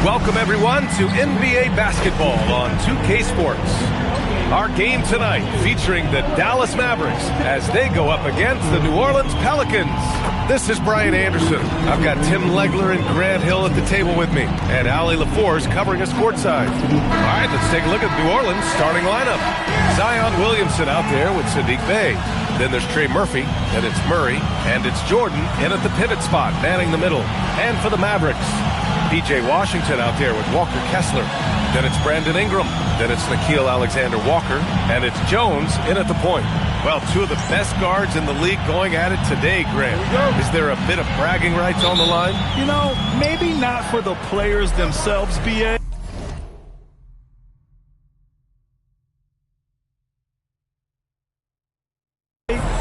welcome everyone to NBA basketball on 2K Sports. Our game tonight featuring the Dallas Mavericks as they go up against the New Orleans Pelicans. This is Brian Anderson. I've got Tim Legler and Grant Hill at the table with me, and Allie LaForce covering us courtside. All right, let's take a look at New Orleans starting lineup. Zion Williamson out there with Sadiq Bey. Then there's Trey Murphy, then it's Murray, and it's Jordan in at the pivot spot, manning the middle. And for the Mavericks, P.J. Washington out there with Walker Kessler. Then it's Brandon Ingram. Then it's Nickeil Alexander-Walker. And it's Jones in at the point. Well, two of the best guards in the league going at it today, Grant. Is there a bit of bragging rights on the line? You know, maybe not for the players themselves, B.A.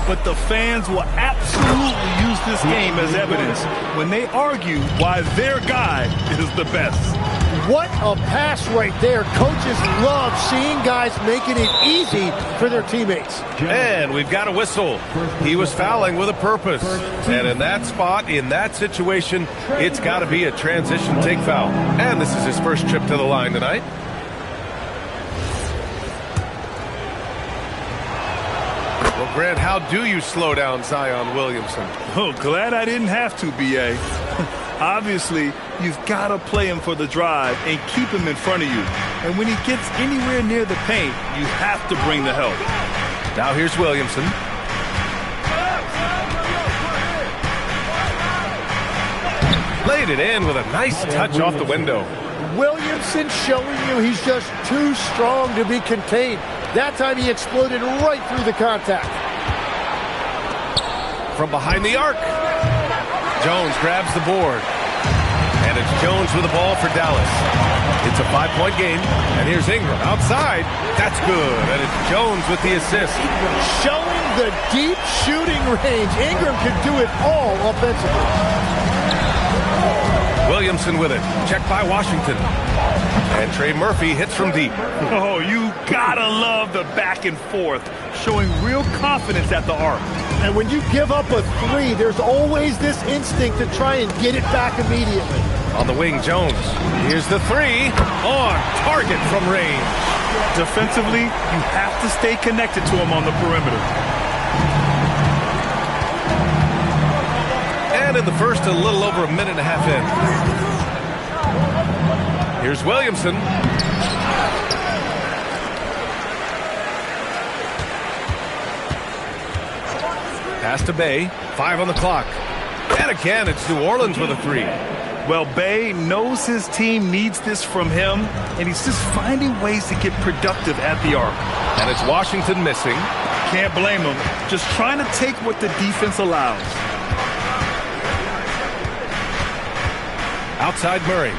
But the fans will absolutely use this game as evidence when they argue why their guy is the best. What a pass right there. Coaches love seeing guys making it easy for their teammates. And we've got a whistle. He was fouling with a purpose. And in that spot, in that situation, it's got to be a transition take foul. And this is his first trip to the line tonight. Well, Grant, how do you slow down Zion Williamson? Oh, glad I didn't have to, B.A. Obviously, you've got to play him for the drive and keep him in front of you. And when he gets anywhere near the paint, you have to bring the help. Now here's Williamson. Laid it in with a nice touch off the window. Williamson showing you he's just too strong to be contained. That time he exploded right through the contact. From behind the arc. Jones grabs the board. And it's Jones with the ball for Dallas. It's a 5-point game. And here's Ingram outside. That's good. And it's Jones with the assist. Showing the deep shooting range. Ingram can do it all offensively. Williamson with it. Checked by Washington. And Trey Murphy hits from deep. Oh, you gotta love the back and forth, showing real confidence at the arc. And when you give up a three, there's always this instinct to try and get it back immediately. On the wing, Jones. Here's the three. On target from range. Defensively, you have to stay connected to him on the perimeter. And in the first, a little over a minute and a half in. Here's Williamson. Pass to Bey. 5 on the clock. And again, it's New Orleans with a three. Well, Bey knows his team needs this from him, and he's just finding ways to get productive at the arc. And it's Washington missing. Can't blame him. Just trying to take what the defense allows. Outside Murray.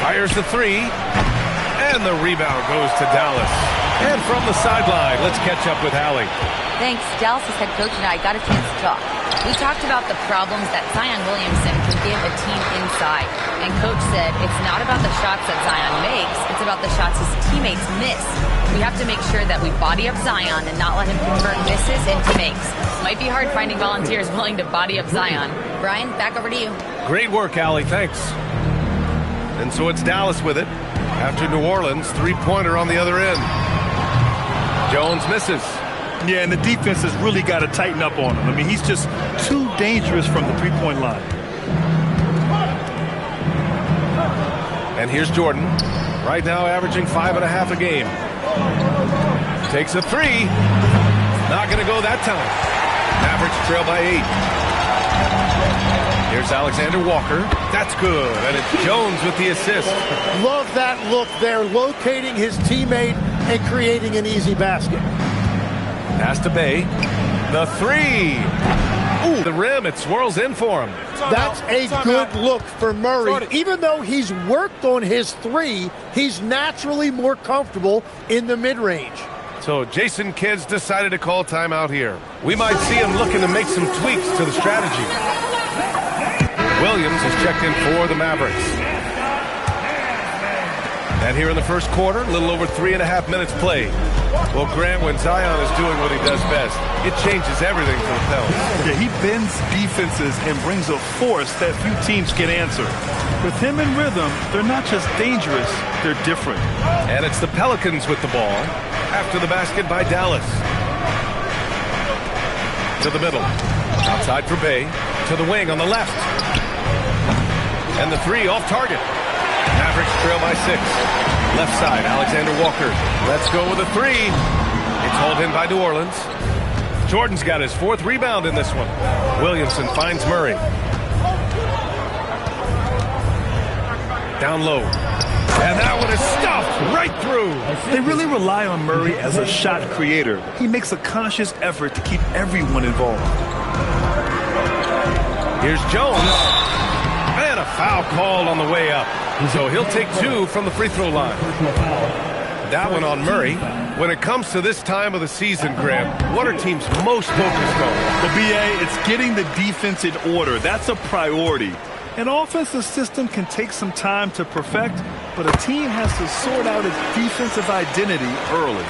Fires the three. And the rebound goes to Dallas. And from the sideline, let's catch up with Allie. Thanks. Dallas' head coach and I got a chance to talk. We talked about the problems that Zion Williamson can give a team inside. And coach said it's not about the shots that Zion makes, it's about the shots his teammates miss. We have to make sure that we body up Zion and not let him convert misses into makes. Might be hard finding volunteers willing to body up Zion. Brian, back over to you. Great work, Allie. Thanks. And so it's Dallas with it. After New Orleans, three-pointer on the other end. Jones misses. Yeah, and the defense has really got to tighten up on him. I mean, he's just too dangerous from the three-point line. And here's Jordan. Right now averaging 5.5 a game. Takes a three. Not going to go that time. Mavericks trail by 8. Here's Alexander Walker. That's good. And it's Jones with the assist. Love that look there, locating his teammate and creating an easy basket. Pass to Bey. The three. Ooh, the rim. It swirls in for him. That's a good look for Murray. Even though he's worked on his three, he's naturally more comfortable in the mid-range. So Jason Kidd's decided to call timeout here. We might see him looking to make some tweaks to the strategy. Williams is checked in for the Mavericks. And here in the first quarter, a little over 3.5 minutes played. Well, Grant, when Zion is doing what he does best, it changes everything for the Pels. Yeah, he bends defenses and brings a force that few teams can answer. With him in rhythm, they're not just dangerous, they're different. And it's the Pelicans with the ball after the basket by Dallas. To the middle. Outside for Bay. To the wing on the left. And the three off target. Mavericks trail by 6. Left side, Alexander Walker. Let's go with a three. It's hauled in by New Orleans. Jordan's got his 4th rebound in this one. Williamson finds Murray. Down low. And that one is stuffed right through. They really rely on Murray as a shot creator. He makes a conscious effort to keep everyone involved. Here's Jones. And a foul called on the way up. So he'll take 2 from the free throw line. That one on Murray. When it comes to this time of the season, Graham, what are teams most focused on? Well, B.A., it's getting the defense in order. That's a priority. An offensive system can take some time to perfect, but a team has to sort out its defensive identity early.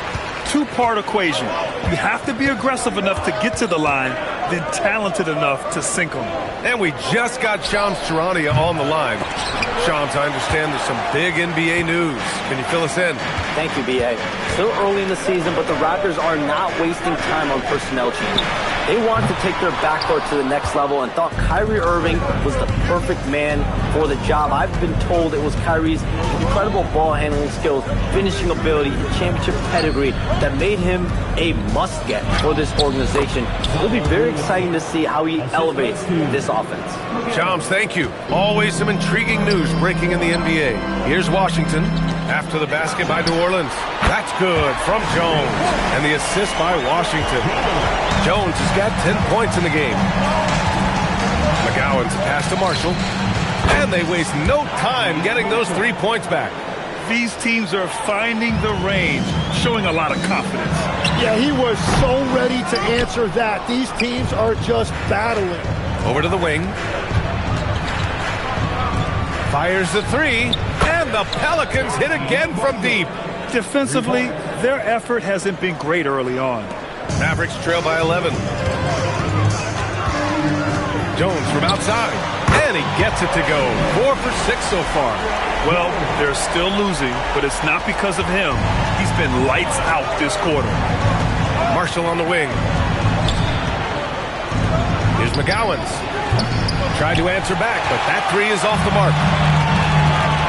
Two-part equation. You have to be aggressive enough to get to the line, then talented enough to sink them. And we just got Shams Charania on the line. Shams, I understand there's some big NBA news. Can you fill us in? Thank you, B.A. Still early in the season, but the Raptors are not wasting time on personnel changes. They want to take their backcourt to the next level and thought Kyrie Irving was the perfect man for the job. I've been told it was Kyrie's incredible ball handling skills, finishing ability, championship pedigree that made him a must-get for this organization. It'll be very exciting to see how he elevates this offense. Shams, thank you. Always some intriguing news breaking in the NBA. Here's Washington after the basket by New Orleans. That's good from Jones. And the assist by Washington. Jones has got 10 points in the game. McGowan's pass to Marshall. And they waste no time getting those 3 points back. These teams are finding the range, showing a lot of confidence. Yeah, he was so ready to answer that. These teams are just battling. Over to the wing. Fires the three. And the Pelicans hit again from deep. Defensively, their effort hasn't been great early on. Mavericks trail by 11. Jones from outside. And he gets it to go. 4 for 6 so far. Well, they're still losing, but it's not because of him. He's been lights out this quarter. Marshall on the wing. Here's McGowan's. Tried to answer back, but that three is off the mark.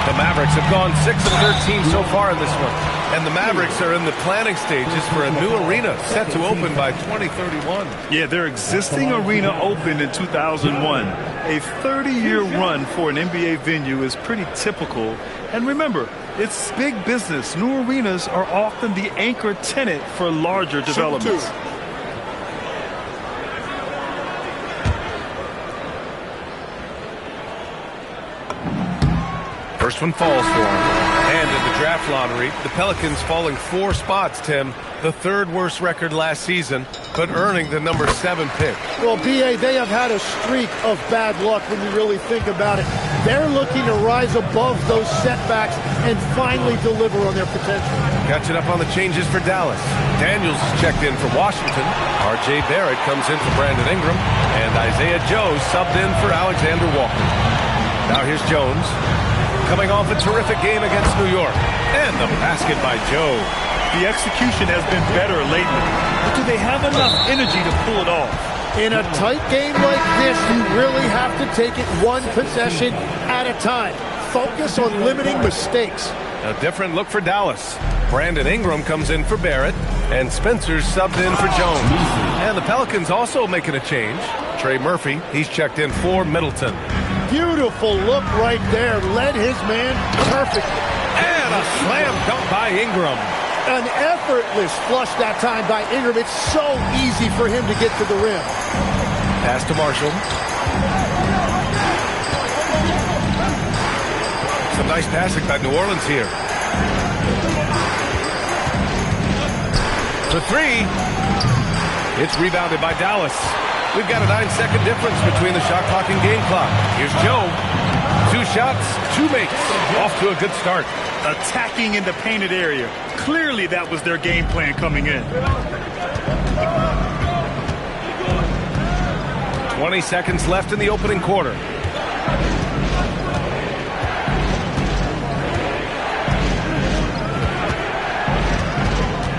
The Mavericks have gone 6 of 13 so far in this one. And the Mavericks are in the planning stages for a new arena set to open by 2031. Yeah, their existing arena opened in 2001. A 30-year run for an NBA venue is pretty typical. And remember, it's big business. New arenas are often the anchor tenant for larger developments. First one falls for him. And in the draft lottery, the Pelicans falling 4 spots, Tim. The 3rd worst record last season, but earning the number 7 pick. Well, B.A., they have had a streak of bad luck when you really think about it. They're looking to rise above those setbacks and finally deliver on their potential. Catching up on the changes for Dallas. Daniels is checked in for Washington. R.J. Barrett comes in for Brandon Ingram. And Isaiah Joe subbed in for Alexander Walker. Now here's Jones. Coming off a terrific game against New York. And the basket by Joe. The execution has been better lately. But do they have enough energy to pull it off? In a tight game like this, you really have to take it one possession at a time. Focus on limiting mistakes. A different look for Dallas. Brandon Ingram comes in for Barrett. And Spencer's subbed in for Jones. And the Pelicans also making a change. Trey Murphy, he's checked in for Middleton. Beautiful look right there. Led his man perfectly. And a slam dunk by Ingram. An effortless flush that time by Ingram. It's so easy for him to get to the rim. Pass to Marshall. Some nice passing by New Orleans here. The three. It's rebounded by Dallas. We've got a 9-second difference between the shot clock and game clock. Here's Joe. 2 shots, 2 makes. Off to a good start. Attacking in the painted area. Clearly that was their game plan coming in. 20 seconds left in the opening quarter.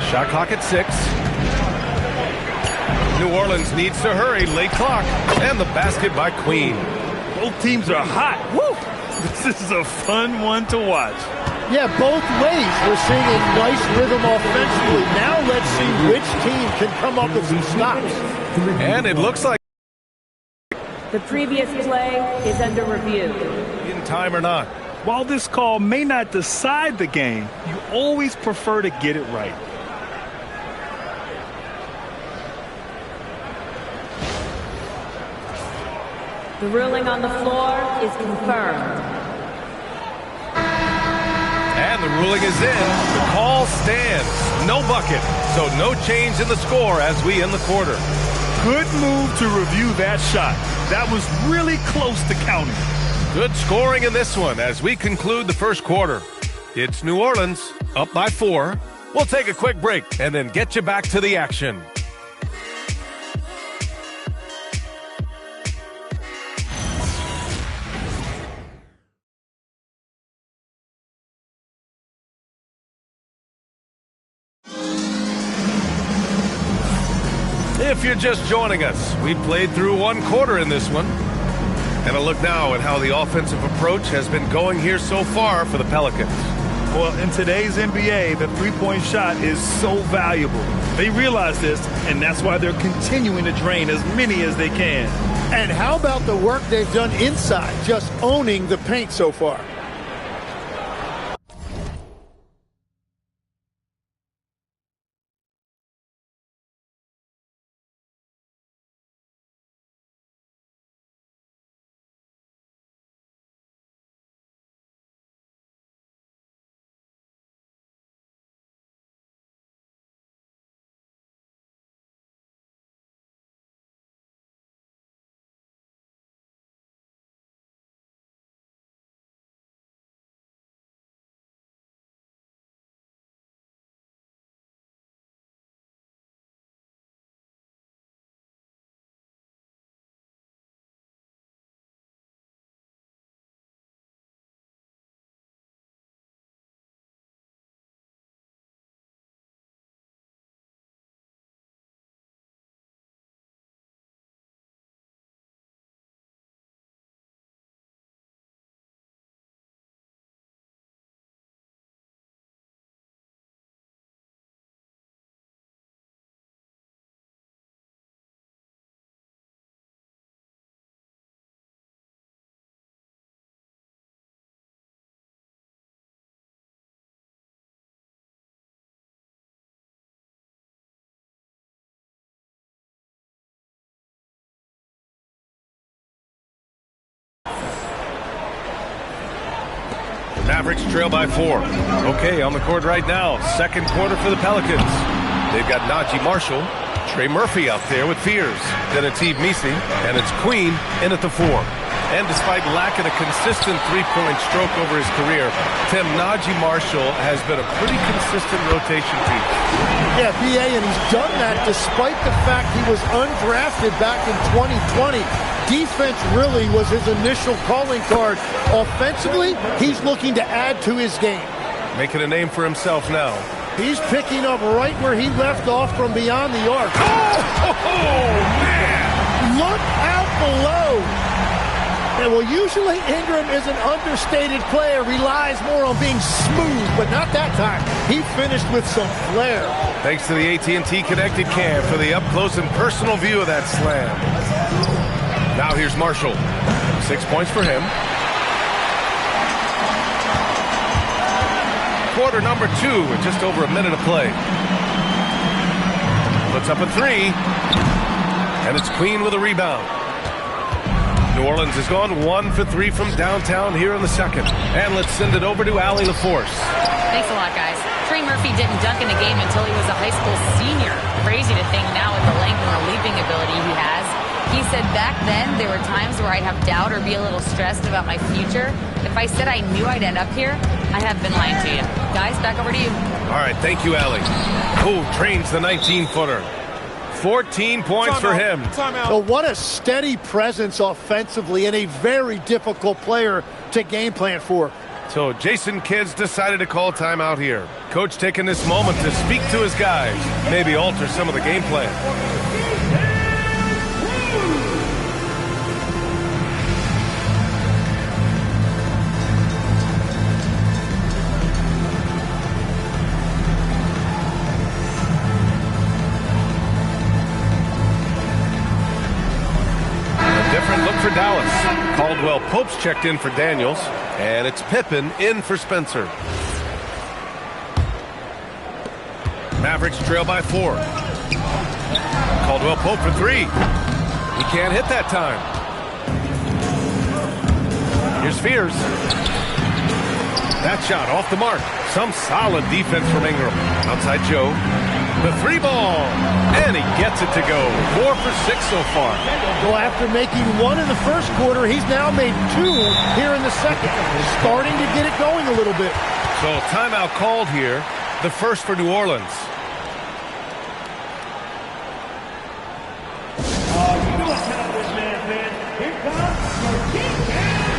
Shot clock at 6. New Orleans needs to hurry. Late clock. And the basket by Queen. Both teams are hot. Woo! This is a fun one to watch. Yeah, both ways. We're seeing a nice rhythm offensively. Now let's see which team can come up with some stops. And it looks like the previous play is under review. In time or not. While this call may not decide the game, you always prefer to get it right. The ruling on the floor is confirmed. And the ruling is in. The call stands. No bucket. So no change in the score as we end the quarter. Good move to review that shot. That was really close to counting. Good scoring in this one as we conclude the first quarter. It's New Orleans up by 4. We'll take a quick break and then get you back to the action. If you're just joining us, we played through 1 quarter in this one. And a look now at how the offensive approach has been going here so far for the Pelicans. Well, in today's NBA, the three-point shot is so valuable. They realize this, and that's why they're continuing to drain as many as they can. And how about the work they've done inside, just owning the paint so far? Mavericks trail by 4. Okay, on the court right now. Second quarter for the Pelicans. They've got Najee Marshall, Trey Murphy out there with Fears. Then it's Yves Missi, and it's Queen in at the 4. And despite lacking a consistent three-point stroke over his career, Tim, Najee Marshall has been a pretty consistent rotation piece. Yeah, B.A., and he's done that despite the fact he was undrafted back in 2020. Defense really was his initial calling card. Offensively, he's looking to add to his game. Making a name for himself now. He's picking up right where he left off from beyond the arc. Oh, man! Look out below. And well, usually Ingram is an understated player, relies more on being smooth, but not that time. He finished with some flair. Thanks to the AT&T Connected Cam for the up-close and personal view of that slam. Now here's Marshall. 6 points for him. Quarter number 2 with just over a minute of play. Puts up a 3. And it's Queen with a rebound. New Orleans has gone 1 for 3 from downtown here in the second. And let's send it over to Allie LaForce. Thanks a lot, guys. Trey Murphy didn't dunk in a game until he was a high school senior. Crazy to think now with the length and the leaping ability he has, He said back then there were times where I'd have doubt or be a little stressed about my future. If I said I knew I'd end up here, I'd have been lying to you. Guys, back over to you. All right, thank you, Allie. Who trains the 19-footer? 14 points for him. So what a steady presence offensively and a very difficult player to game plan for. So Jason Kidd's decided to call timeout here. Coach taking this moment to speak to his guys, maybe alter some of the game plan. For Dallas. Caldwell Pope's checked in for Daniels, and it's Pippen in for Spencer. Mavericks trail by 4. Caldwell Pope for 3. He can't hit that time. Here's Fears. That shot off the mark. Some solid defense from Ingram. Outside Joe. The 3-ball. And he gets it to go. 4 for 6 so far. Well, after making 1 in the first quarter, he's now made 2 here in the second. Starting to get it going a little bit. So timeout called here. The first for New Orleans. You must have this man. Here comes your King and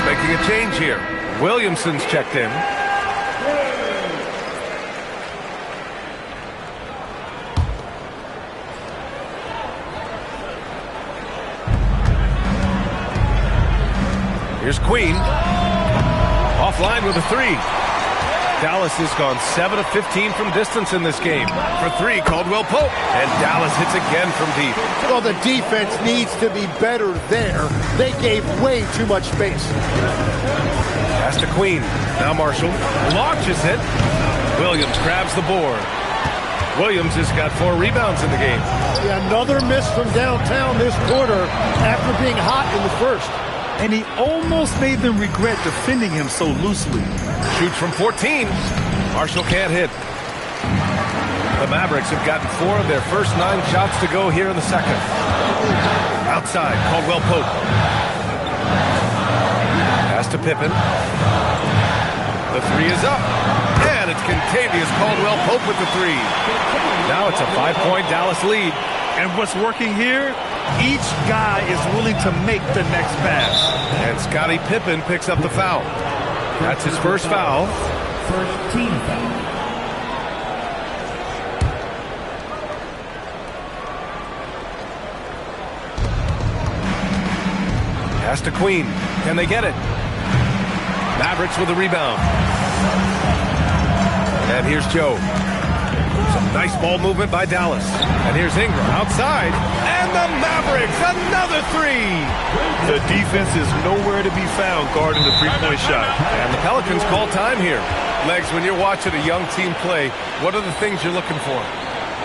Making a change here. Williamson's checked in. Here's Queen. Offline with a 3. Dallas has gone 7 of 15 from distance in this game. For 3, Caldwell Pope. And Dallas hits again from deep. Well, the defense needs to be better there. They gave way too much space. Pass to Queen. Now Marshall launches it. Williams grabs the board. Williams has got 4 rebounds in the game. Yeah, another miss from downtown this quarter after being hot in the first. And he almost made them regret defending him so loosely. Shoots from 14. Marshall can't hit. The Mavericks have gotten 4 of their first 9 shots to go here in the second. Outside, Caldwell Pope. Pass to Pippen. The 3 is up. And it's Contavious Caldwell Pope with the 3. Now it's a 5-point Dallas lead. And what's working here? Each guy is willing to make the next pass. And Scottie Pippen picks up the foul. That's his first foul. First team foul. Pass to Queen. Can they get it? Mavericks with a rebound. And here's Joe. Some nice ball movement by Dallas. And here's Ingram outside. And the Mavericks, another 3. The defense is nowhere to be found guarding the three-point shot. And the Pelicans call time here. Legs, when you're watching a young team play, what are the things you're looking for?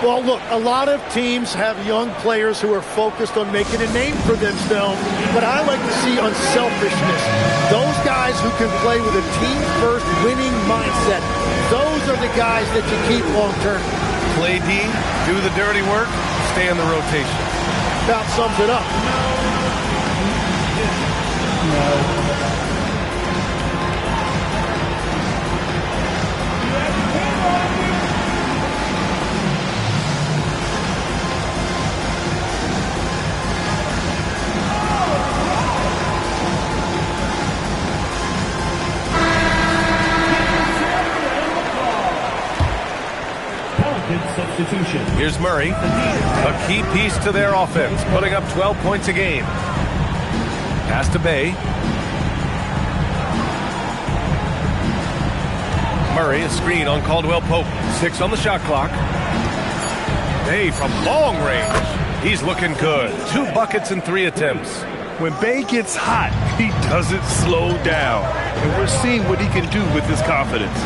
Well, look, a lot of teams have young players who are focused on making a name for themselves, but I like to see unselfishness. Those guys who can play with a team-first winning mindset, those are the guys that you keep long-term. Play D, do the dirty work, stay in the rotation. About sums it up. substitution. Here's Murray, a key piece to their offense, putting up 12 points a game. Pass to Bay. Murray, a screen on Caldwell Pope. 6 on the shot clock. Bay from long range. He's looking good. 2 buckets in 3 attempts. When Bay gets hot, he doesn't slow down. And we're seeing what he can do with his confidence.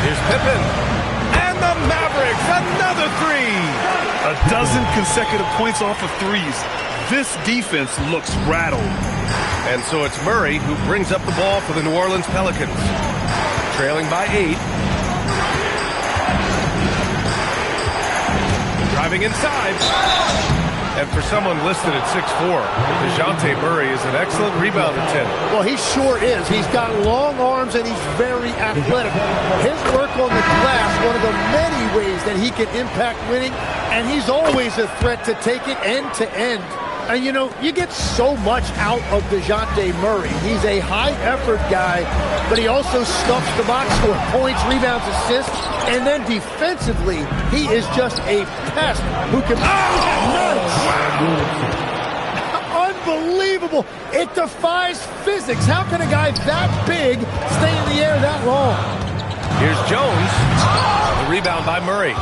Here's Pippen. And the Mavericks, another 3. A dozen consecutive points off of threes. This defense looks rattled. And so it's Murray who brings up the ball for the New Orleans Pelicans. Trailing by 8. Driving inside. And for someone listed at 6'4", DeJounte Murray is an excellent rebound attendant. Well, he sure is. He's got long arms and he's very athletic. His work on the glass, one of the many ways that he can impact winning, and he's always a threat to take it end to end. And, you know, you get so much out of DeJounte Murray. He's a high-effort guy, but he also stuffs the box score, points, rebounds, assists, and then defensively, he is just a pest who can... Unbelievable. It defies physics. How can a guy that big stay in the air that long? Here's Jones. The rebound by Murray.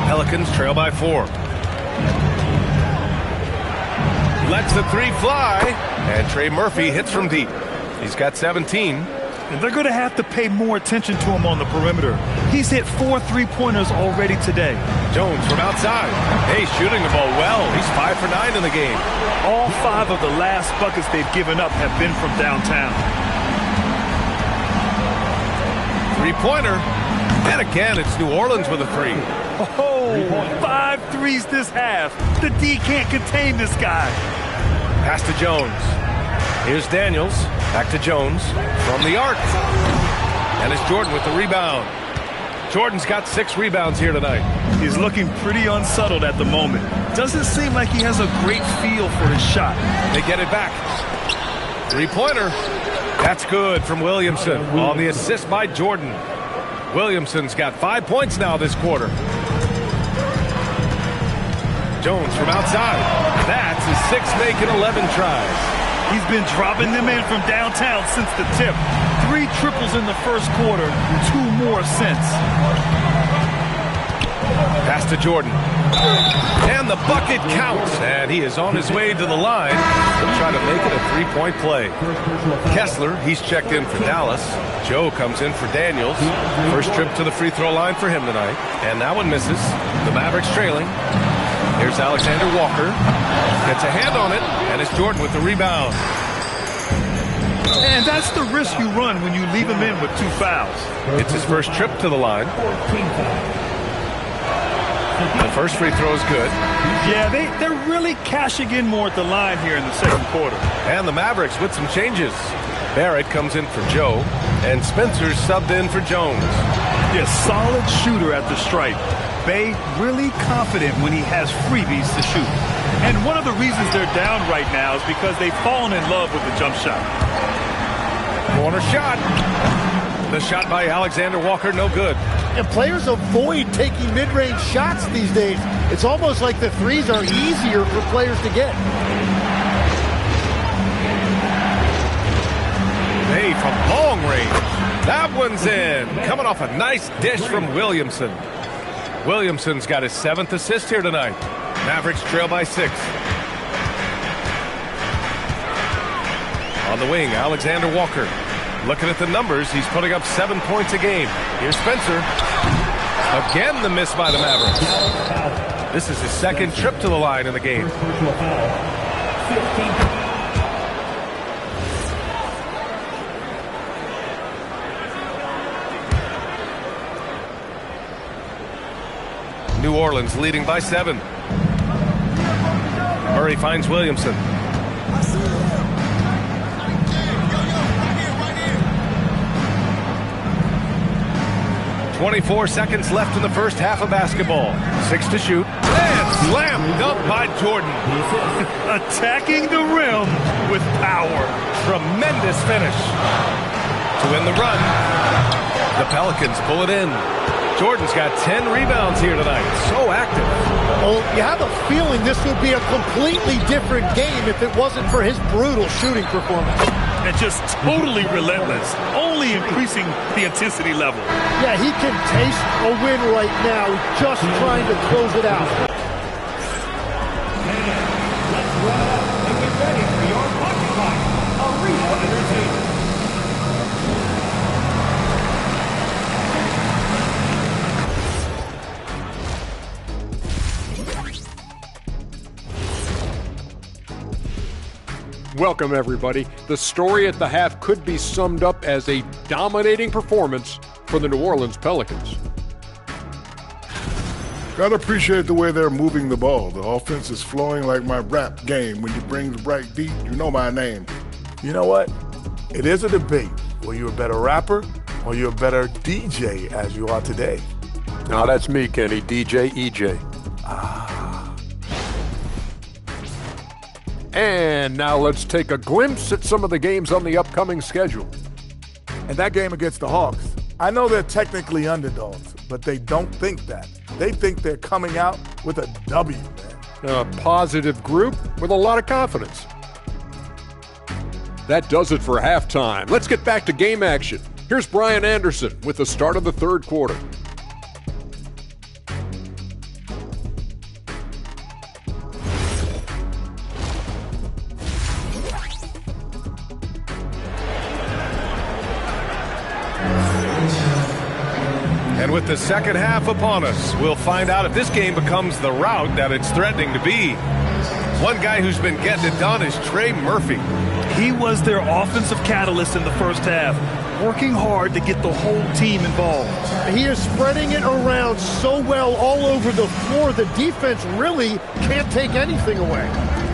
Pelicans trail by 4. Lets the 3 fly, and Trey Murphy hits from deep. He's got 17. And they're going to have to pay more attention to him on the perimeter. He's hit 4 3-pointers already today. Jones from outside. Hey, shooting the ball well. He's 5 for 9 in the game. All 5 of the last buckets they've given up have been from downtown. 3-pointer. And again, it's New Orleans with a 3. Oh, 5 threes this half. The D can't contain this guy. Pass to Jones. Here's Daniels. Back to Jones. From the arc. And it's Jordan with the rebound. Jordan's got 6 rebounds here tonight. He's looking pretty unsettled at the moment. Doesn't seem like he has a great feel for his shot. They get it back. 3-pointer. That's good from Williamson on the assist by Jordan. Williamson's got 5 points now this quarter. Jones from outside. That's his 6th make in 11 tries. He's been dropping them in from downtown since the tip. 3 triples in the first quarter, 2 more since. Pass to Jordan. And the bucket counts. And he is on his way to the line. He'll try to make it a 3-point play. Kessler, he's checked in for Dallas. Joe comes in for Daniels. First trip to the free throw line for him tonight. And that one misses. The Mavericks trailing. Here's Alexander Walker. Gets a hand on it, and it's Jordan with the rebound. And that's the risk you run when you leave him in with 2 fouls. It's his first trip to the line. The first free throw is good. Yeah, they're really cashing in more at the line here in the second quarter. And the Mavericks with some changes. Barrett comes in for Joe, and Spencer's subbed in for Jones. Yeah, solid shooter at the stripe. Bay really confident when he has freebies to shoot. And one of the reasons they're down right now is because they've fallen in love with the jump shot. Corner shot. The shot by Alexander Walker, no good. And players avoid taking mid-range shots these days. It's almost like the threes are easier for players to get. Hey, from long range. That one's in. Coming off a nice dish from Williamson. Williamson's got his 7th assist here tonight. Mavericks trail by 6. On the wing, Alexander Walker. Looking at the numbers, he's putting up 7 points a game. Here's Spencer. Again, the miss by the Mavericks. This is his 2nd trip to the line in the game. New Orleans leading by 7. Murray finds Williamson. 24 seconds left in the first half of basketball. 6 to shoot. And slam dunk by Jordan. Attacking the rim with power. Tremendous finish. To win the run. The Pelicans pull it in. Jordan's got 10 rebounds here tonight. So active. Oh, you have a feeling this would be a completely different game if it wasn't for his brutal shooting performance. And just totally relentless, only increasing the intensity level. Yeah, he can taste a win right now, just trying to close it out. Let's run up and get ready for your Pocket Fight Arena Entertainment. Welcome, everybody. The story at the half could be summed up as a dominating performance for the New Orleans Pelicans. Gotta appreciate the way they're moving the ball. The offense is flowing like my rap game. When you bring the bright beat, you know my name. You know what? It is a debate. Were you a better rapper or you're a better DJ as you are today? Now that's me, Kenny, DJ EJ. And now let's take a glimpse at some of the games on the upcoming schedule. And that game against the Hawks, I know they're technically underdogs, but they don't think that. They think they're coming out with a W, man. A positive group with a lot of confidence. That does it for halftime. Let's get back to game action. Here's Brian Anderson with the start of the third quarter. And with the second half upon us, we'll find out if this game becomes the rout that it's threatening to be. One guy who's been getting it done is Trey Murphy. He was their offensive catalyst in the first half, working hard to get the whole team involved. He is spreading it around so well all over the floor, the defense really can't take anything away.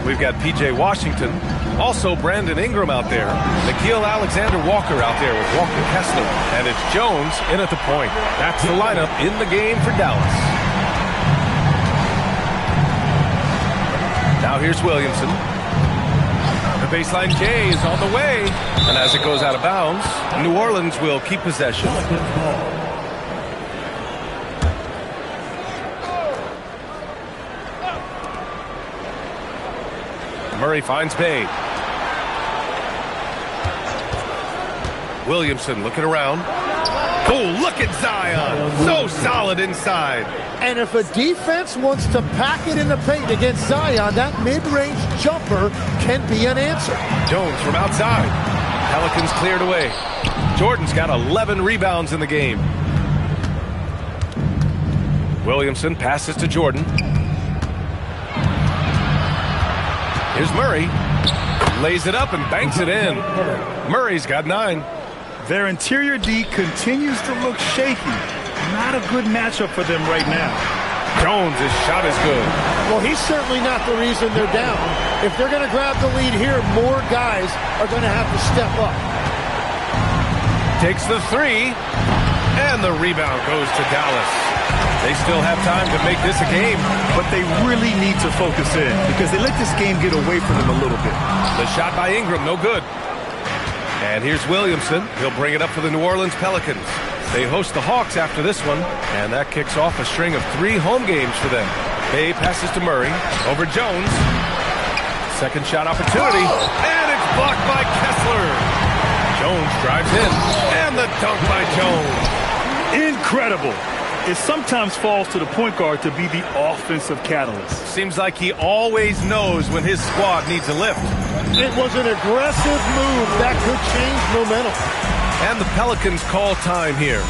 We've got P.J. Washington, also Brandon Ingram out there, Nickeil Alexander-Walker out there with Walker Kessler, and it's Jones in at the point. That's the lineup in the game for Dallas. Now here's Williamson. The baseline J is on the way, and as it goes out of bounds, New Orleans will keep possession. Murray finds Bay. Williamson looking around. Oh, look at Zion. So solid inside. And if a defense wants to pack it in the paint against Zion, that mid-range jumper can be an answer. Jones from outside. Pelicans cleared away. Jordan's got 11 rebounds in the game. Williamson passes to Jordan. Here's Murray. Lays it up and banks it in. Murray's got 9. Their interior D continues to look shaky. Not a good matchup for them right now. Jones' shot is good. Well, he's certainly not the reason they're down. If they're going to grab the lead here, more guys are going to have to step up. Takes the 3, and the rebound goes to Dallas. They still have time to make this a game. But they really need to focus in because they let this game get away from them a little bit. The shot by Ingram, no good. And here's Williamson. He'll bring it up for the New Orleans Pelicans. They host the Hawks after this one, and that kicks off a string of 3 home games for them. Bay passes to Murray. Over Jones. Second shot opportunity, and it's blocked by Kessler. Jones drives in, and the dunk by Jones. Incredible. It sometimes falls to the point guard to be the offensive catalyst. Seems like he always knows when his squad needs a lift. It was an aggressive move that could change momentum. And the Pelicans call time here.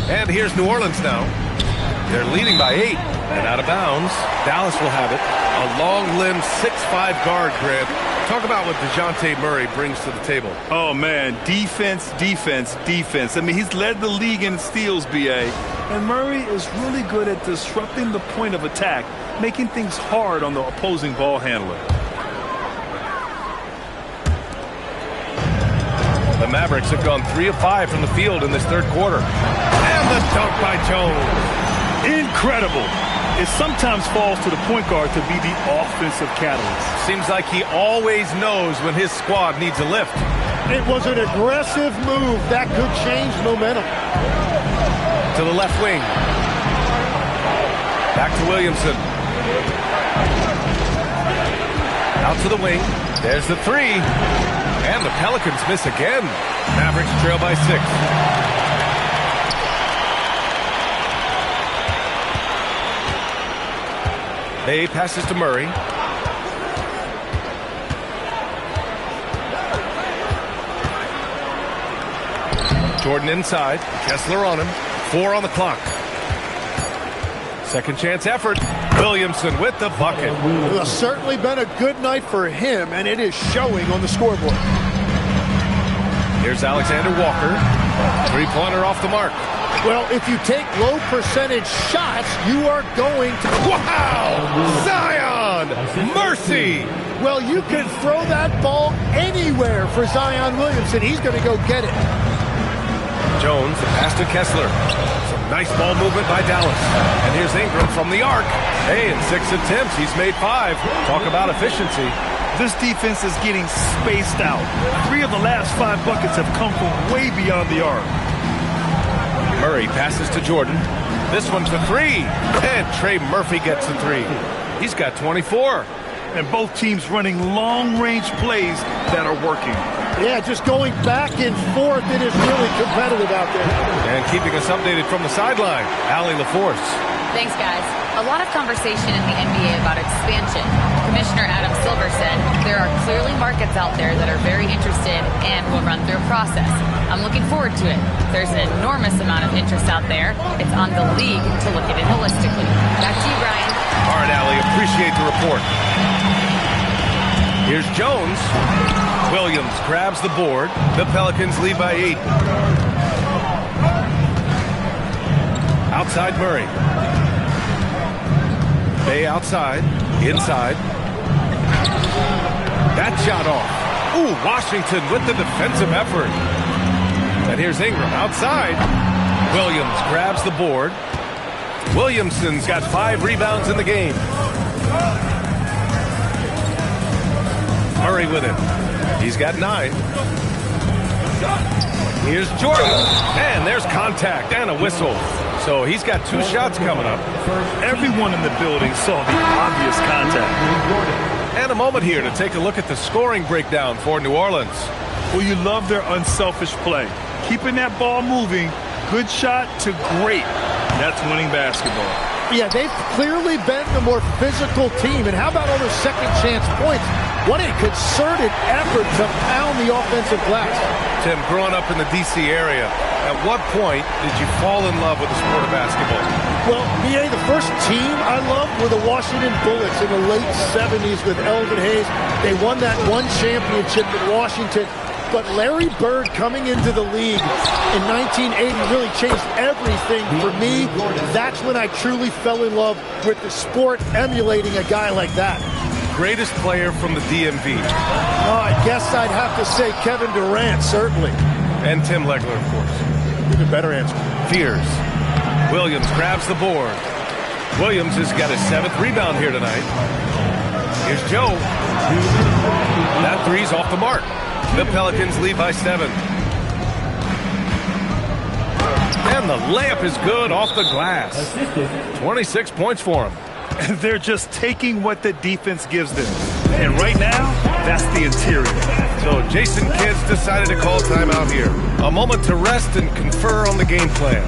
And here's New Orleans now. They're leading by 8 and out of bounds. Dallas will have it. A long-limbed 6'5" guard, Grant. Talk about what DeJounte Murray brings to the table. Oh, man, defense, defense, defense. I mean, he's led the league in steals, B.A. And Murray is really good at disrupting the point of attack, making things hard on the opposing ball handler. The Mavericks have gone 3 of 5 from the field in this third quarter. And the dunk by Jones. Incredible. It sometimes falls to the point guard to be the offensive catalyst. Seems like he always knows when his squad needs a lift. It was an aggressive move that could change momentum. To the left wing. Back to Williamson. Out to the wing. There's the 3. And the Pelicans miss again. Mavericks trail by 6. Bay passes to Murray. Jordan inside. Kessler on him. 4 on the clock. Second chance effort. Williamson with the bucket. It's certainly been a good night for him, and it is showing on the scoreboard. Here's Alexander Walker. 3-pointer off the mark. Well, if you take low percentage shots, you are going to... Wow! Zion! Mercy! Well, you can throw that ball anywhere for Zion Williamson. He's going to go get it. Jones, the pass to Kessler. Some nice ball movement by Dallas. And here's Ingram from the arc. Hey, in 6 attempts, he's made 5. Talk about efficiency. This defense is getting spaced out. 3 of the last 5 buckets have come from way beyond the arc. Murray passes to Jordan. This one for 3. And Trey Murphy gets the 3. He's got 24. And both teams running long-range plays that are working. Yeah, just going back and forth. It is really competitive out there. And keeping us updated from the sideline, Allie LaForce. Thanks, guys. A lot of conversation in the NBA about expansion. Commissioner Adam Silver said there are clearly markets out there that are very interested and will run through a process. I'm looking forward to it. There's an enormous amount of interest out there. It's on the league to look at it holistically. Back to you, Brian. All right, Allie, appreciate the report. Here's Jones. Williams grabs the board. The Pelicans lead by 8. Outside Murray. Bay outside. Inside. That shot off. Ooh, Washington with the defensive effort. And here's Ingram outside. Williams grabs the board. Williamson's got 5 rebounds in the game. Murray with him. He's got 9. Here's Jordan. And there's contact and a whistle. So he's got 2 shots coming up. Everyone in the building saw the obvious contact. And a moment here to take a look at the scoring breakdown for New Orleans. Well, you love their unselfish play. Keeping that ball moving, good shot to great. That's winning basketball. Yeah, they've clearly been the more physical team. And how about all those second chance points? What a concerted effort to pound the offensive glass. Tim, growing up in the D.C. area, at what point did you fall in love with the sport of basketball? Well, BA, the first team I loved were the Washington Bullets in the late 70s with Elvin Hayes. They won that one championship in Washington. But Larry Bird coming into the league in 1980 really changed everything for me. That's when I truly fell in love with the sport, emulating a guy like that. Greatest player from the DMV? Oh, I guess I'd have to say Kevin Durant, certainly. And Tim Legler, of course. Even better answer. Fears. Williams grabs the board. Williams has got his 7th rebound here tonight. Here's Joe. That 3's off the mark. The Pelicans lead by 7. And the layup is good off the glass. 26 points for him. And they're just taking what the defense gives them. And right now, that's the interior. So Jason Kidd's decided to call timeout here. A moment to rest and confer on the game plan.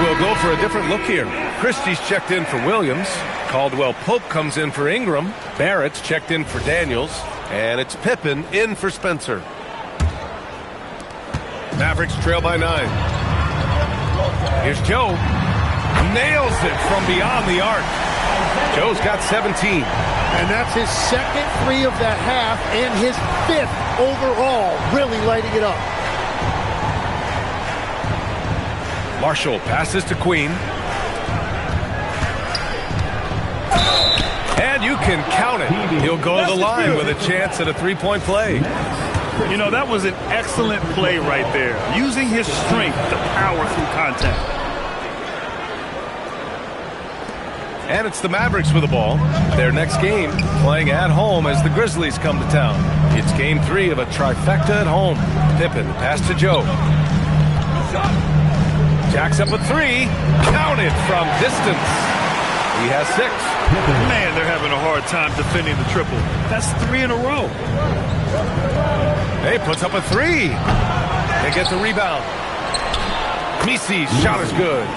will go for a different look here. Christie's checked in for Williams. Caldwell Pope comes in for Ingram. Barrett's checked in for Daniels. And it's Pippen in for Spencer. Mavericks trail by 9. Here's Joe. Nails it from beyond the arc. Joe's got 17. And that's his second three of the half and his 5th overall, really lighting it up. Marshall passes to Queen. And you can count it. He'll go to the line with a chance at a three-point play. You know, that was an excellent play right there. Using his strength to power through contact. And it's the Mavericks with the ball. Their next game playing at home as the Grizzlies come to town. It's game 3 of a trifecta at home. Pippen pass to Joe. Jacks up a 3. Counted from distance. He has 6. Man, they're having a hard time defending the triple. That's 3 in a row. He puts up a 3. They get the rebound. Misi's shot is good.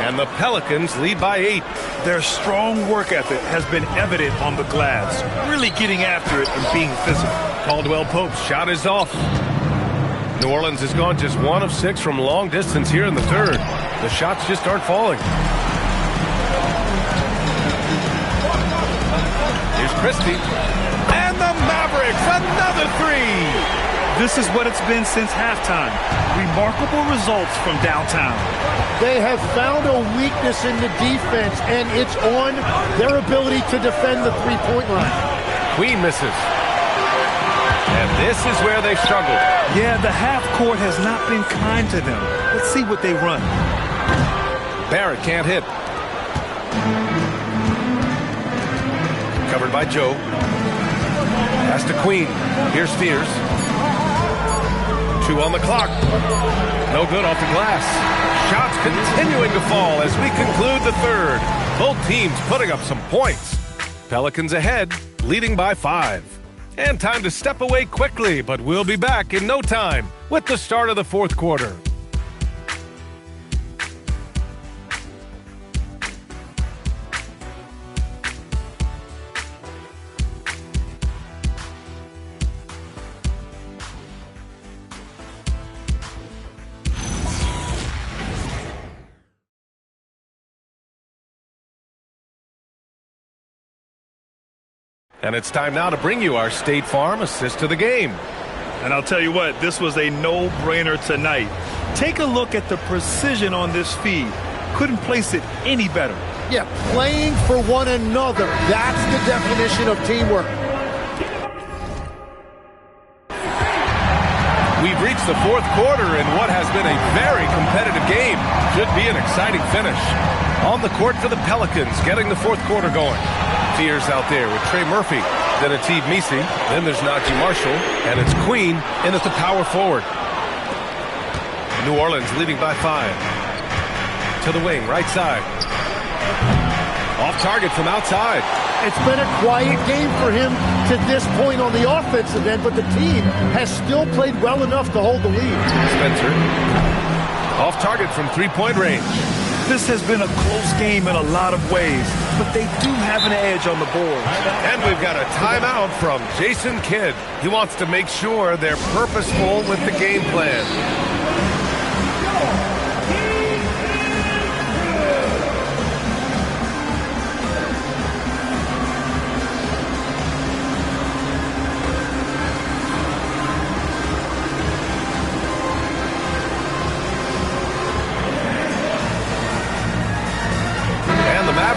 And the Pelicans lead by 8. Their strong work ethic has been evident on the glass. Really getting after it and being physical. Caldwell Pope's shot is off. New Orleans has gone just 1 of 6 from long distance here in the third. The shots just aren't falling. Here's Christie. And the Mavericks, another 3. This is what it's been since halftime. Remarkable results from downtown. They have found a weakness in the defense, and it's on their ability to defend the three-point line. Queen misses. And this is where they struggle. Yeah, the half court has not been kind to them. Let's see what they run. Barrett can't hit. Covered by Joe. Pass to Queen. Here's Spears. 2 on the clock. No good off the glass. Shots continuing to fall as we conclude the third. Both teams putting up some points. Pelicans ahead, leading by 5. And time to step away quickly, but we'll be back in no time with the start of the fourth quarter. And it's time now to bring you our State Farm assist to the game. And I'll tell you what, this was a no-brainer tonight. Take a look at the precision on this feed. Couldn't place it any better. Yeah, playing for one another. That's the definition of teamwork. We've reached the fourth quarter in what has been a very competitive game. Should be an exciting finish. On the court for the Pelicans, getting the fourth quarter going. Fears out there with Trey Murphy, then Ateeb Misi, then there's Najee Marshall, and it's Queen in at the power forward. New Orleans leading by 5. To the wing, right side. Off target from outside. It's been a quiet game for him to this point on the offensive end, but the team has still played well enough to hold the lead. Spencer. Off target from three-point range. This has been a close game in a lot of ways, but they do have an edge on the board. And we've got a timeout from Jason Kidd. He wants to make sure they're purposeful with the game plan.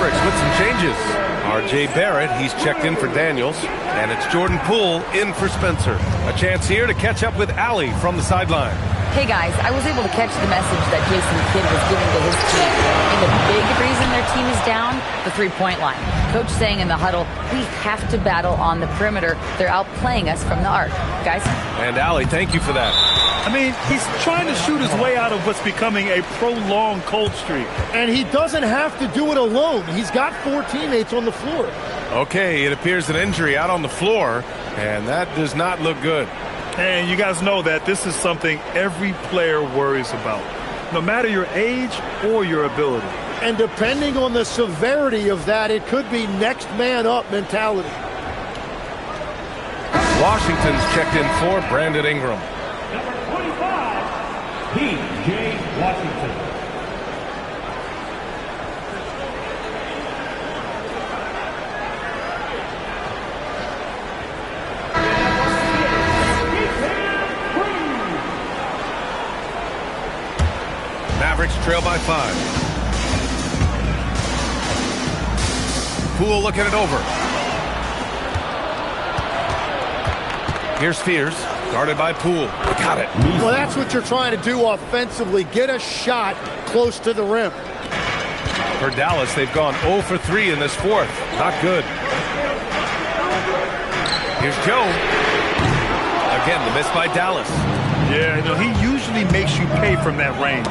With some changes. R.J. Barrett, he's checked in for Daniels, and it's Jordan Poole in for Spencer. A chance here to catch up with Allie from the sideline. Hey guys, I was able to catch the message that Jason Kidd was giving to his team. And the big reason their team is down, the three-point line. Coach saying in the huddle, we have to battle on the perimeter. They're outplaying us from the arc. Guys? And Allie, thank you for that. I mean, he's trying to shoot his way out of what's becoming a prolonged cold streak. And he doesn't have to do it alone. He's got 4 teammates on the floor. Okay, it appears an injury out on the floor, and that does not look good. And you guys know that this is something every player worries about. no matter your age or your ability. And depending on the severity of that, it could be next man up mentality. Washington's checked in for Brandon Ingram. Number 25, P.J. Washington. Mavericks trail by 5. Poole looking it over. Here's Fears, guarded by Poole. Got it. Well, that's what you're trying to do offensively. Get a shot close to the rim. For Dallas, they've gone 0 for 3 in this fourth. Not good. Here's Joe. Again, the miss by Dallas. Yeah, he usually makes you pay from that range.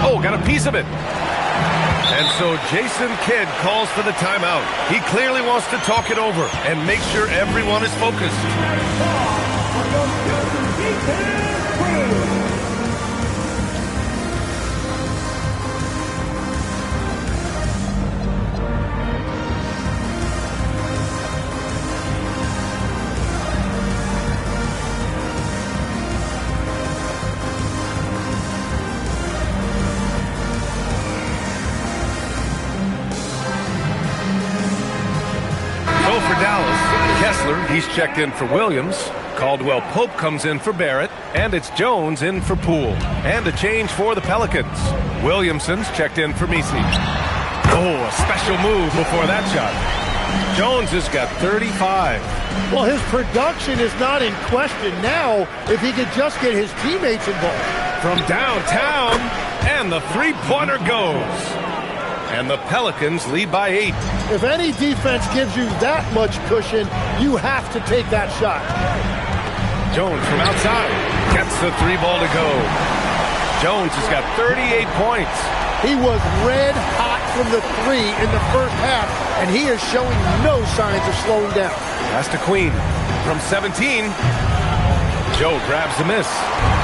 Oh, got a piece of it. And so Jason Kidd calls for the timeout. He clearly wants to talk it over and make sure everyone is focused. For Dallas, Kessler, he's checked in for Williams. Caldwell Pope comes in for Barrett, and it's Jones in for Poole. And a change for the Pelicans. Williamson's checked in for Messi. Oh, a special move before that shot. Jones has got 35. Well, his production is not in question now if he could just get his teammates involved. From downtown, and the three-pointer goes. And the Pelicans lead by 8. If any defense gives you that much cushion, you have to take that shot. Jones from outside gets the 3 ball to go. Jones has got 38 points. He was red hot from the 3 in the first half, and he is showing no signs of slowing down. Pass to Queen from 17. Joe grabs the miss.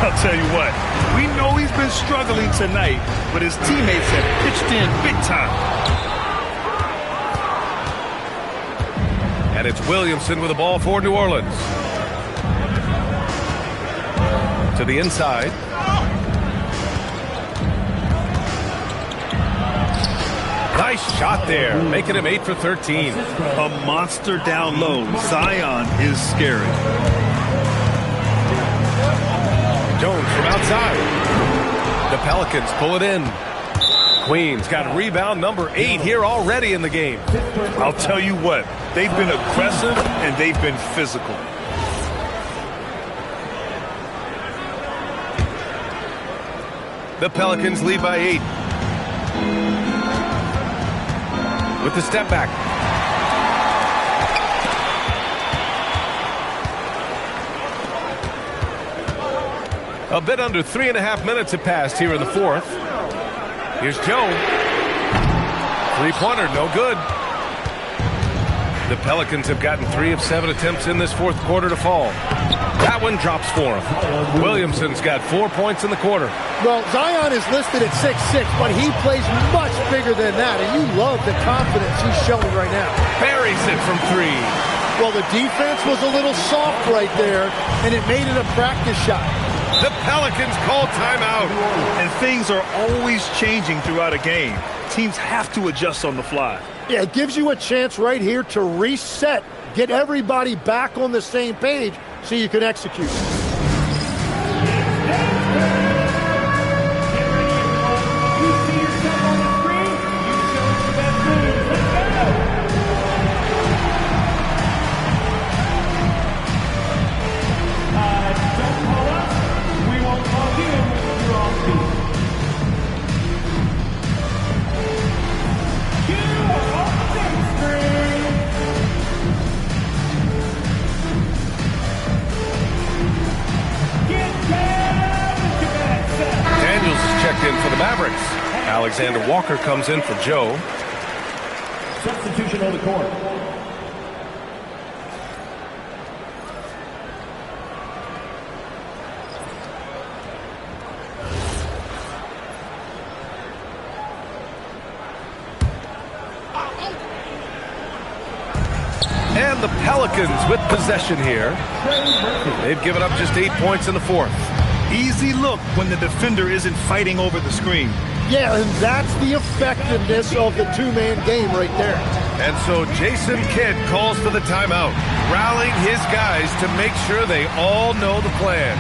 I'll tell you what, we know he's been struggling tonight, but his teammates have pitched in big time. And it's Williamson with the ball for New Orleans. To the inside. Nice shot there, making him 8 for 13. A monster down low. Zion is scary. Jones from outside. The Pelicans pull it in. Queen's got rebound number 8 here already in the game. I'll tell you what, they've been aggressive and they've been physical. The Pelicans lead by 8. With the step back. A bit under 3.5 minutes have passed here in the fourth. Here's Joe. Three-pointer, no good. The Pelicans have gotten 3 of 7 attempts in this fourth quarter to fall. That one drops for him. Williamson's got 4 points in the quarter. Well, Zion is listed at 6'6", but he plays much bigger than that, and you love the confidence he's showing right now. Buries it from 3. Well, the defense was a little soft right there, and it made it a practice shot. The Pelicans call timeout. And things are always changing throughout a game. Teams have to adjust on the fly. Yeah, it gives you a chance right here to reset, get everybody back on the same page so you can execute. In for the Mavericks. Alexander Walker comes in for Joe. Substitution on the court. And the Pelicans with possession here. They've given up just 8 points in the fourth. Easy look when the defender isn't fighting over the screen. Yeah, and that's the effectiveness of the two-man game right there. And so Jason Kidd calls for the timeout, rallying his guys to make sure they all know the plan.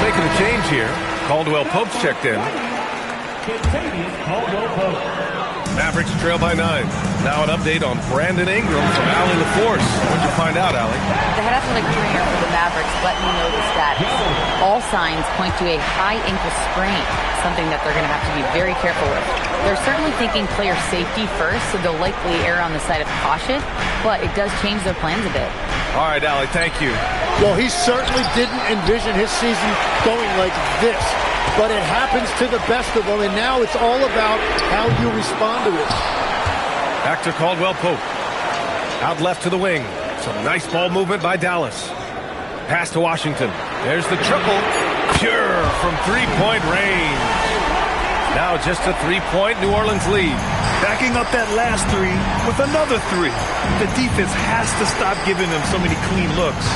Making a change here. Caldwell Pope's checked in. Mavericks trail by 9. Now an update on Brandon Ingram from Allie LaForce. What'd you find out, Allie? The head athletic trainer for the Mavericks let me know the status. All signs point to a high ankle sprain, something that they're going to have to be very careful with. They're certainly thinking player safety first, so they'll likely err on the side of caution, but it does change their plans a bit. All right, Allie, thank you. Well, he certainly didn't envision his season going like this, but it happens to the best of them, and now it's all about how you respond to it. Back to Caldwell Pope. Out left to the wing. Some nice ball movement by Dallas. Pass to Washington. There's the triple. Pure from three-point range. Now just a three-point New Orleans lead. Backing up that last three with another three. The defense has to stop giving them so many clean looks.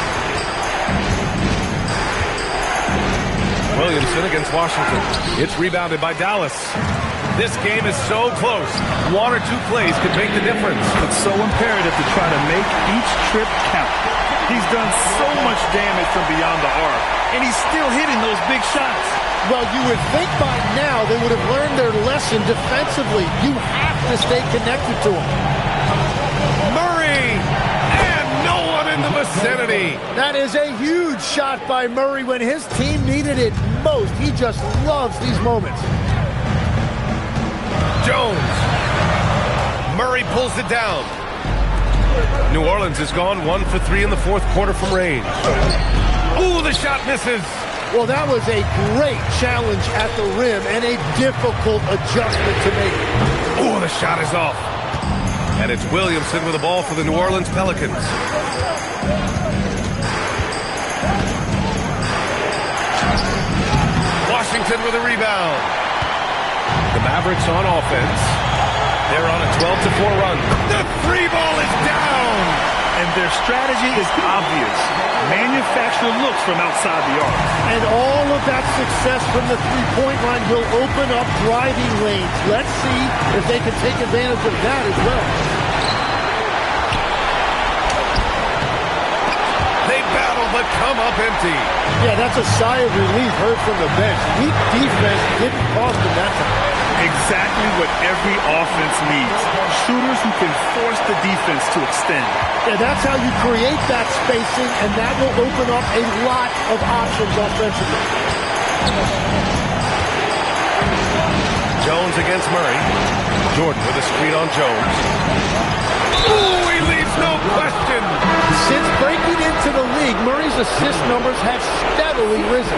Williamson against Washington. It's rebounded by Dallas. This game is so close. 1 or 2 plays could make the difference. It's so imperative to try to make each trip count. He's done so much damage from beyond the arc, and he's still hitting those big shots. Well, you would think by now they would have learned their lesson defensively. You have to stay connected to him. Murray! And no one in the vicinity. That is a huge shot by Murray when his team needed it most. He just loves these moments. Jones. Murray pulls it down. New Orleans has gone 1 for 3 in the fourth quarter from range. Ooh, the shot misses. Well, that was a great challenge at the rim and a difficult adjustment to make. Ooh, the shot is off. And it's Williamson with the ball for the New Orleans Pelicans. Washington with a rebound. The Mavericks on offense. They're on a 12-4 run. The three ball is down. And their strategy is obvious. Manufacture looks from outside the arc. And all of that success from the three-point line will open up driving lanes. Let's see if they can take advantage of that as well. They battle but come up empty. Yeah, that's a sigh of relief heard from the bench. Weak defense didn't cost them that time. Exactly what every offense needs. Shooters who can force the defense to extend. Yeah, that's how you create that spacing, and that will open up a lot of options offensively. Jones against Murray. Jordan with a screen on Jones. Ooh, he leaves no question. Since breaking into the league, Murray's assist numbers have steadily risen.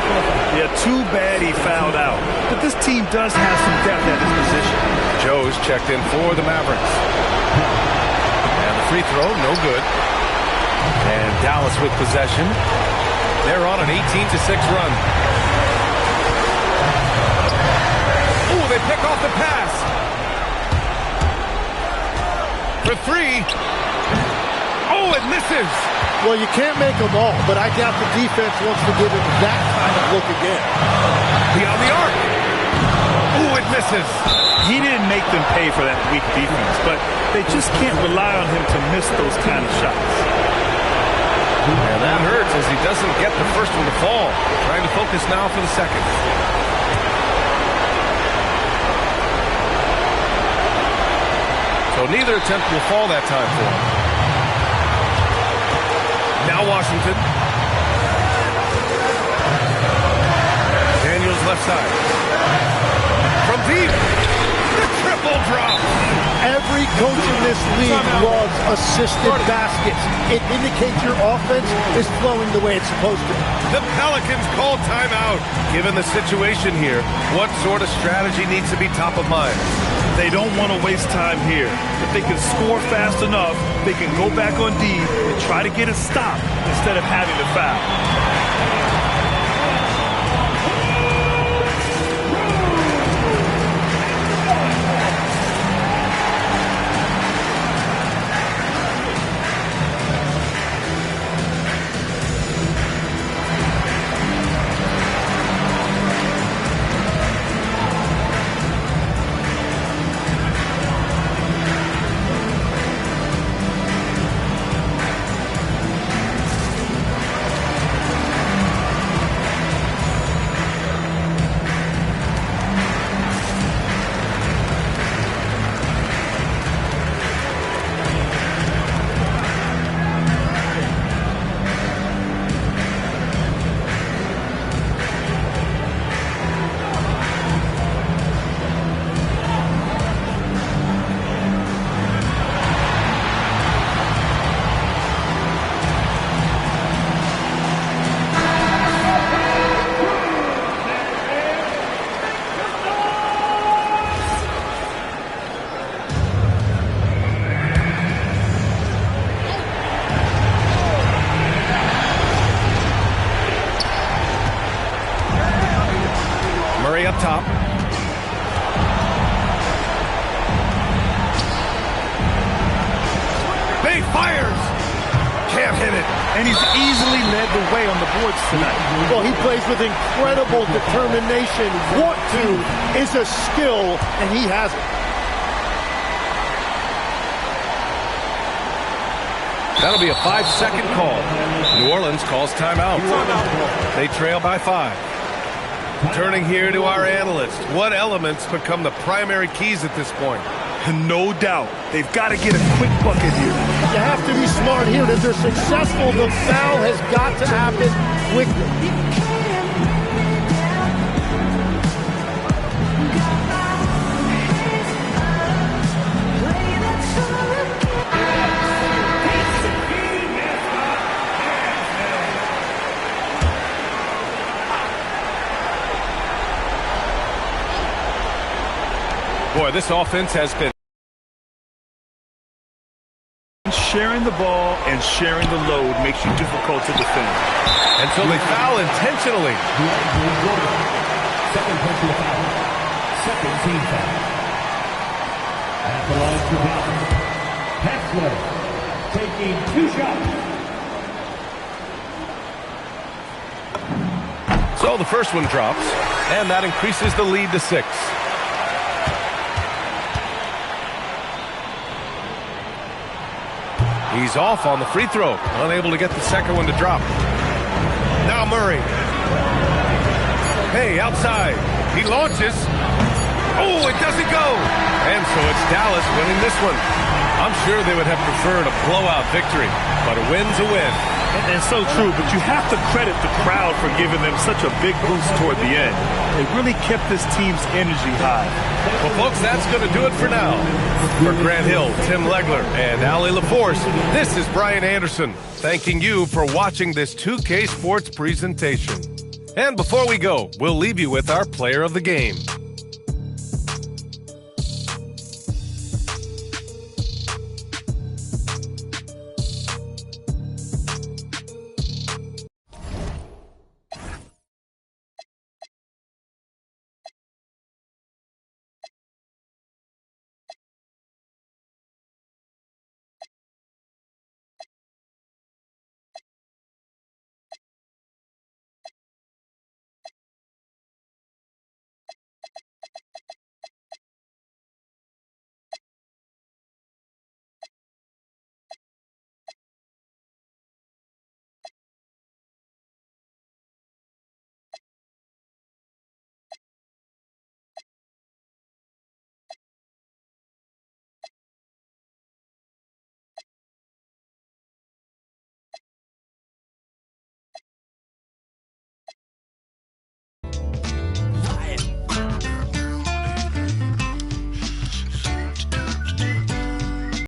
Yeah, too bad he fouled out. But this team does have some depth at his position. Joe's checked in for the Mavericks. And the free throw, no good. And Dallas with possession. They're on an 18-6 run. Ooh, they pick off the pass. For three. Oh, it misses. Well, you can't make them all, but I doubt the defense wants to give him that kind of look again. Beyond the arc. Ooh, it misses. He didn't make them pay for that weak defense, but they just can't rely on him to miss those kind of shots. And that hurts as he doesn't get the first one to fall. Trying to focus now for the second. So neither attempt will fall that time for him. Now Washington. Daniels left side. From deep. The triple drop. Every coach in This league loves assisted baskets. It indicates your offense is flowing the way it's supposed to. The Pelicans call timeout. Given the situation here, what sort of strategy needs to be top of mind? They don't want to waste time here. If they can score fast enough, they can go back on D and try to get a stop instead of having to foul. Up top. Big fires. Can't hit it. And he's easily led the way on the boards tonight. Well, he plays with incredible determination. Want to is a skill, and he has it. That'll be a 5-second call. New Orleans calls timeout. They trail by 5. Turning here to our analyst, what elements become the primary keys at this point? No doubt. They've got to get a quick bucket here. You have to be smart here. If they're successful, the foul has got to happen quickly. Boy, this offense has been sharing the ball and sharing the load makes you difficult to defend. And so they foul intentionally. Second personal foul. Second team foul. At the line to Hassler taking 2 shots. So the first one drops, and that increases the lead to 6. He's off on the free throw, unable to get the second one to drop. Now Murray. Hey, outside. He launches. Oh, it doesn't go. And so it's Dallas winning this one. I'm sure they would have preferred a blowout victory, but a win's a win. And so true, but you have to credit the crowd for giving them such a big boost toward the end. They really kept this team's energy high. Well, folks, that's going to do it for now. For Grant Hill, Tim Legler, and Allie LaForce, this is Brian Anderson, thanking you for watching this 2K Sports presentation. And before we go, we'll leave you with our player of the game.